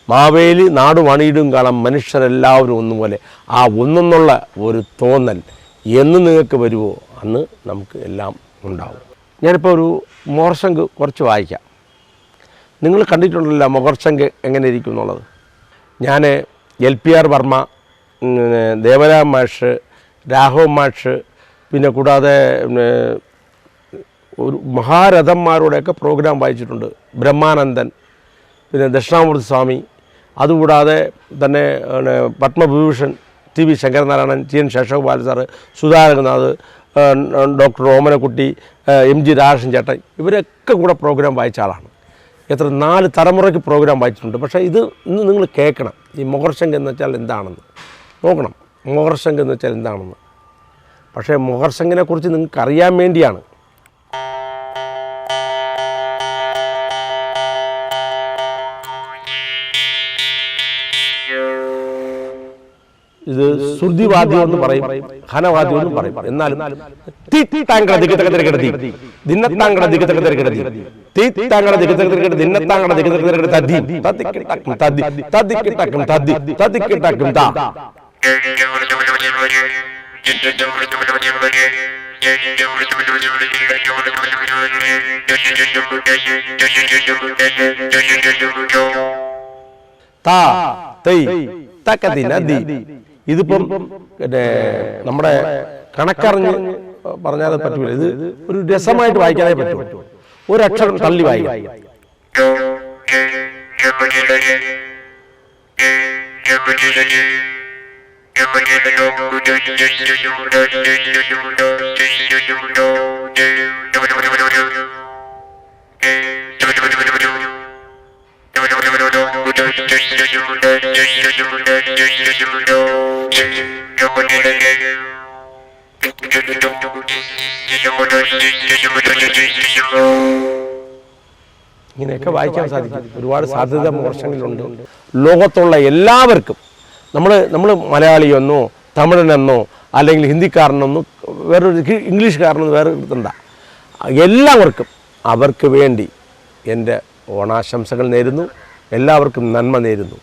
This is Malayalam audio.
മാവേലി നാട് പണിയിടും കാലം മനുഷ്യരെല്ലാവരും ഒന്നുപോലെ ആ ഒന്നെന്നുള്ള ഒരു തോന്നൽ എന്ന് നിങ്ങൾക്ക് വരുമോ അന്ന് നമുക്ക് എല്ലാം ഉണ്ടാവും. ഞാനിപ്പോൾ ഒരു മോർശങ്ക് കുറച്ച് വായിക്കാം. നിങ്ങൾ കണ്ടിട്ടുണ്ടല്ലോ മോർശങ്ക് എങ്ങനെ ഇരിക്കും എന്നുള്ളത്. ഞാൻ LPR വർമ്മ, ദേവരാം മാഷ്, രാഘവൻ മാഷ്, പിന്നെ കൂടാതെ ഒരു മഹാരഥന്മാരുടെയൊക്കെ പ്രോഗ്രാം വായിച്ചിട്ടുണ്ട്. ബ്രഹ്മാനന്ദൻ, പിന്നെ ദക്ഷിണാമൂർത്തി സ്വാമി, അതുകൂടാതെ തന്നെ Padma Vibhushan TV Sankaranarayanan, TN Seshagopal sir, Sudhakaranath, doctor Omanakutty, MG Radhakrishnan ചേട്ടൻ, ഇവരൊക്കെ കൂടെ പ്രോഗ്രാം വായിച്ച ആളാണ്. എത്ര 4 തലമുറയ്ക്ക് പ്രോഗ്രാം വായിച്ചിട്ടുണ്ട്. പക്ഷേ ഇന്ന് നിങ്ങൾ കേൾക്കണം ഈ മോർശങ്ക് എന്ന് വെച്ചാൽ എന്താണെന്ന് നോക്കണം. മോർശങ്ക് എന്ന് വെച്ചാൽ എന്താണെന്ന്. പക്ഷേ മോർശങ്കിനെ കുറിച്ച് നിങ്ങൾക്ക് അറിയാൻ വേണ്ടിയാണ്. ഇത് ശ്രുതിവാദ്യം എന്ന് പറയും, ഘനവാദ്യം എന്നും പറയും. എന്നാലും തീത്താങ്കള ദിഗതകതിരകിടതി ദിന്നത്താങ്കള ദിഗതകതിരകിടതി തീത്താങ്കള ദിഗതകതിരകിടതി ദിന്നത്താങ്കള ദിഗതകതിരകിടതി തദ്ദി തദ്ദിക്കിട്ടക്കും തദ്ദി തദ്ദിക്കിട്ടക്കും തദ്ദി തദ്ദിക്കിട്ടക്കും താ. താ തൈ തക്കതി നദി. ഇതിപ്പം പിന്നെ നമ്മുടെ കണക്കറിഞ്ഞ് പറഞ്ഞാൽ പറ്റൂല. ഇത് ഒരു രസമായിട്ട് വായിക്കാനേ പറ്റൂ. ഒരക്ഷരം തള്ളി വായിക്കാം. ഇങ്ങനെയൊക്കെ വായിക്കാൻ സാധിക്കും. ഒരുപാട് സാധ്യത മോർശങ്കിലുണ്ട്. ലോകത്തുള്ള എല്ലാവർക്കും നമ്മൾ മലയാളിയെന്നോ തമിഴനെന്നോ അല്ലെങ്കിൽ ഹിന്ദിക്കാരനെന്നോ വേറൊരു ഇംഗ്ലീഷുകാരനെന്നോ വേറെ എടുത്തണ്ട. എല്ലാവർക്കും അവർക്ക് വേണ്ടി എൻ്റെ ഓണാശംസകൾ നേരുന്നു. എല്ലാവർക്കും നന്മ നേരുന്നു.